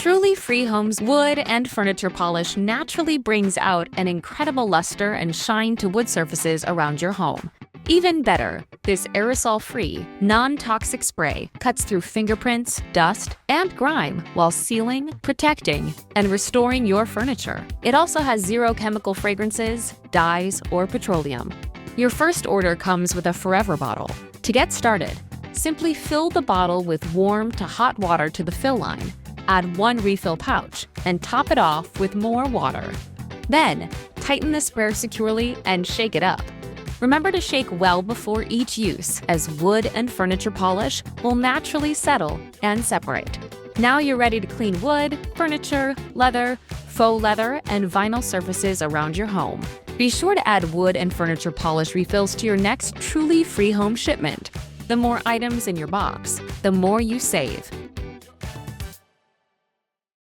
Truly Free Home's wood and furniture polish naturally brings out an incredible luster and shine to wood surfaces around your home. Even better, this aerosol-free, non-toxic spray cuts through fingerprints, dust, and grime while sealing, protecting, and restoring your furniture. It also has zero chemical fragrances, dyes, or petroleum. Your first order comes with a forever bottle. To get started, simply fill the bottle with warm to hot water to the fill line. Add 1 refill pouch and top it off with more water. Then, tighten the sprayer securely and shake it up. Remember to shake well before each use, as wood and furniture polish will naturally settle and separate. Now you're ready to clean wood, furniture, leather, faux leather, and vinyl surfaces around your home. Be sure to add wood and furniture polish refills to your next Truly Free Home shipment. The more items in your box, the more you save.